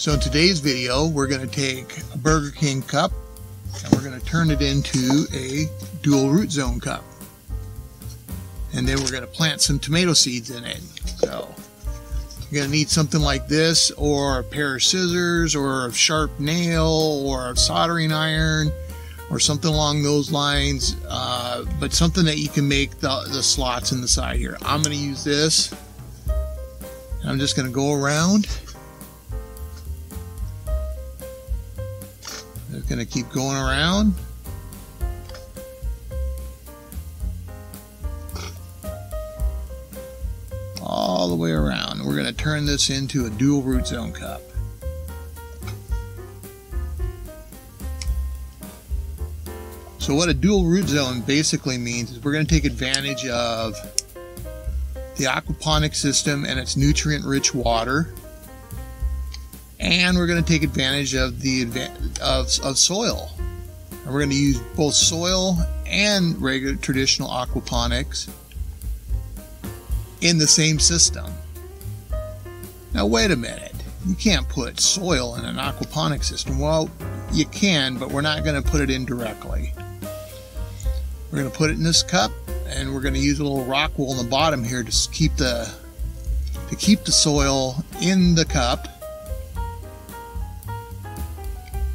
So in today's video, we're going to take a Burger King cup and we're going to turn it into a dual root zone cup. And then we're going to plant some tomato seeds in it. So you're going to need something like this, or a pair of scissors, or a sharp nail, or a soldering iron, or something along those lines, but something that you can make the slots in the side here. I'm going to use this. I'm just going to go around. Just going to keep going around. All the way around. We're going to turn this into a dual root zone cup. So what a dual root zone basically means is we're going to take advantage of the aquaponics system and its nutrient-rich water, and we're going to take advantage of the of soil. And we're going to use both soil and regular traditional aquaponics in the same system. Now wait a minute, you can't put soil in an aquaponics system. Well, you can, but we're not going to put it in directly. We're going to put it in this cup, and we're going to use a little rock wool in the bottom here to keep the soil in the cup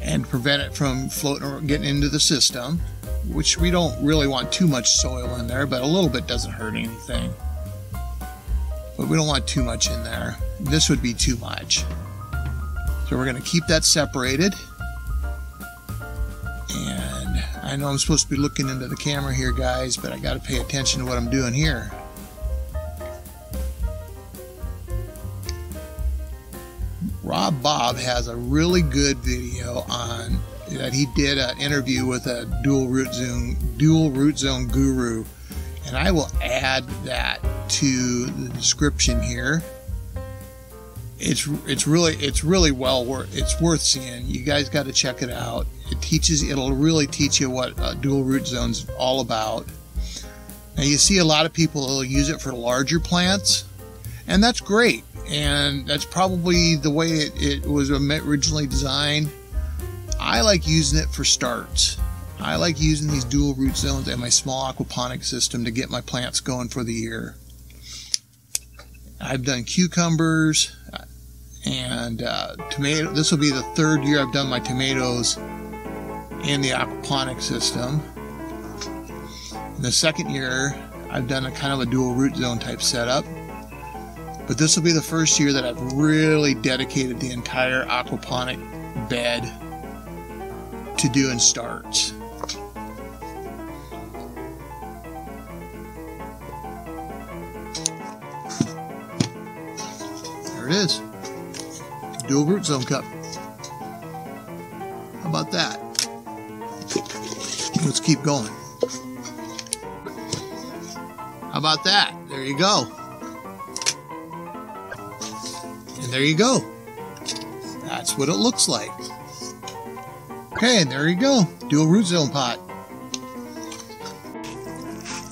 and prevent it from floating or getting into the system, which we don't really want too much soil in there, but a little bit doesn't hurt anything. But we don't want too much in there. This would be too much. So we're going to keep that separated. And I know I'm supposed to be looking into the camera here, guys, but I got to pay attention to what I'm doing here. Rob Bob has a really good video on that. He did an interview with a dual root zone guru, and I will add that to the description here. It's really it's worth seeing. You guys got to check it out. It'll really teach you what dual root zone's all about. Now you see a lot of people will use it for larger plants, and that's great, and that's probably the way it was originally designed. I like using it for starts. I like using these dual root zones in my small aquaponics system to get my plants going for the year. I've done cucumbers and tomato. This will be the third year I've done my tomatoes in the aquaponics system. In the second year, I've done a kind of a dual root zone type setup. But this will be the first year that I've really dedicated the entire aquaponic bed to doing starts. There it is. Dual root zone cup. How about that? Let's keep going. How about that? There you go. And there you go. That's what it looks like. Okay, and there you go. Dual root zone pot.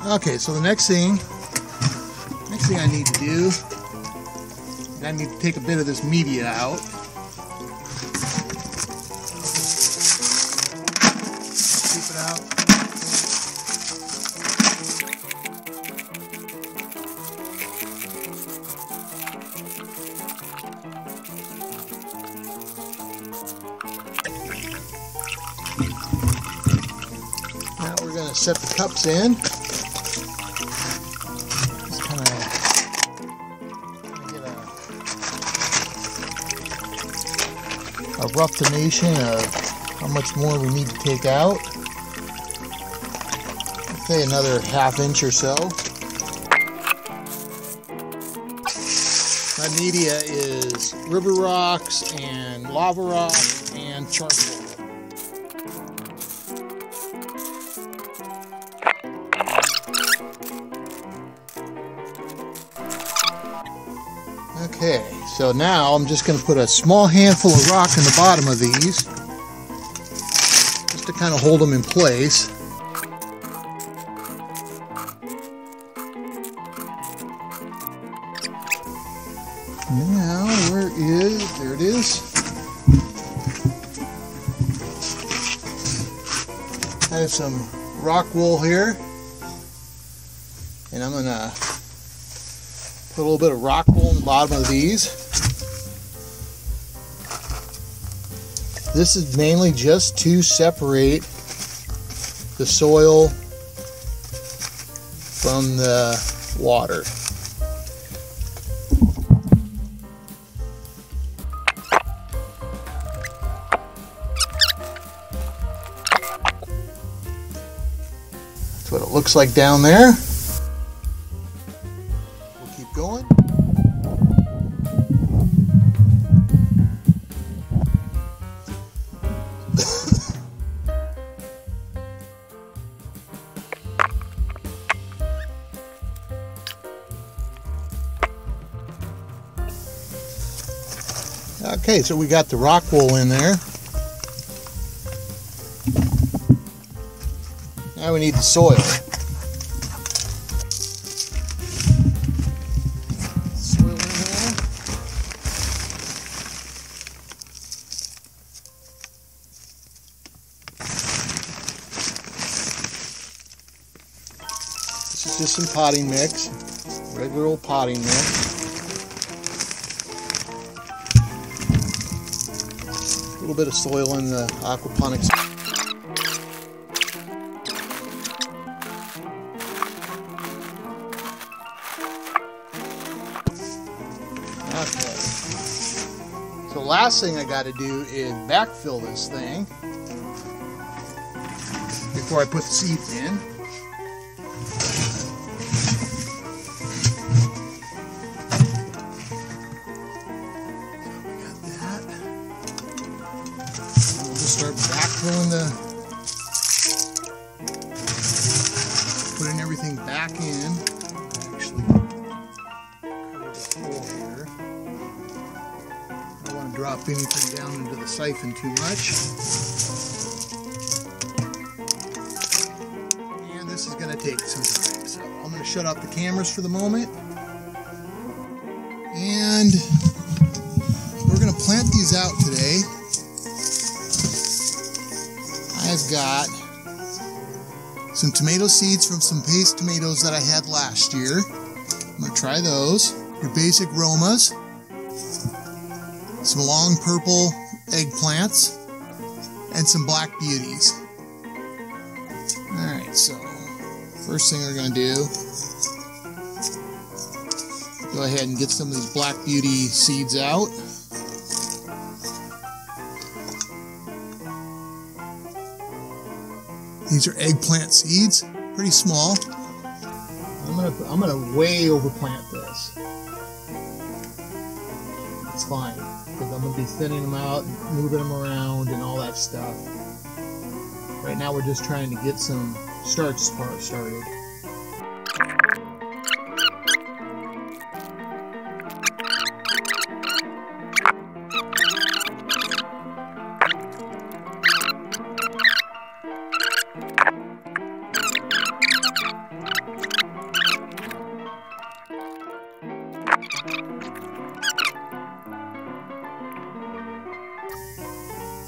Okay, so the next thing I need to do, I need to take a bit of this media out. Scoop it out. Now we're going to set the cups in. A rough estimation of how much more we need to take out. I'd say another ½ inch or so. My media is river rocks and lava rock and charcoal. Okay, so now I'm just going to put a small handful of rock in the bottom of these, just to kind of hold them in place. Now, there it is. I have some rock wool here, and I'm gonna put a little bit of rock wool in the bottom of these. This is mainly just to separate the soil from the water. That's what it looks like down there. We'll keep going. Okay, so we got the rock wool in there. Now we need the soil. Soil in there. This is just some potting mix, regular old potting mix. A little bit of soil in the aquaponics. Okay. So last thing I got to do is backfill this thing before I put the seeds in. Start backfilling putting everything back in. Actually, cover the hole here. I don't want to drop anything down into the siphon too much. And this is going to take some time, so I'm going to shut off the cameras for the moment. And we're going to plant these out today. I've got some tomato seeds from some paste tomatoes that I had last year. I'm going to try those. Your basic Romas. Some long purple eggplants. And some black beauties. Alright, so first thing we're going to do, go ahead and get some of these black beauty seeds out. These are eggplant seeds, pretty small. I'm gonna way overplant this. It's fine, because I'm gonna be thinning them out, and moving them around, and all that stuff. Right now, we're just trying to get some starch started.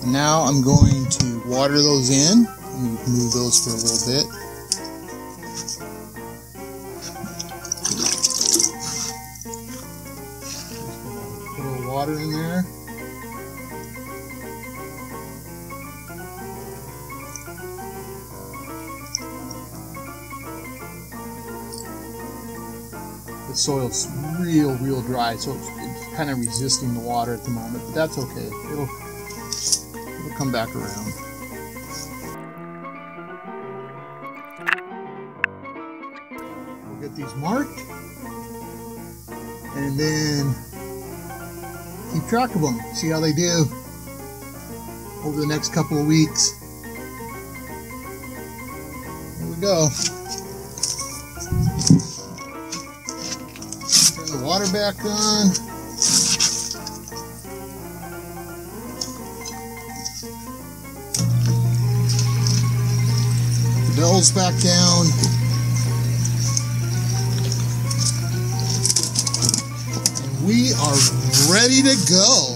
Now I'm going to water those in. Move those for a little bit. Put a little water in there. The soil's real dry, so it's kind of resisting the water at the moment, but that's okay. It'll come back around. We'll get these marked and then keep track of them, see how they do over the next couple of weeks. Here we go. Turn the water back on. Bells back down. And we are ready to go.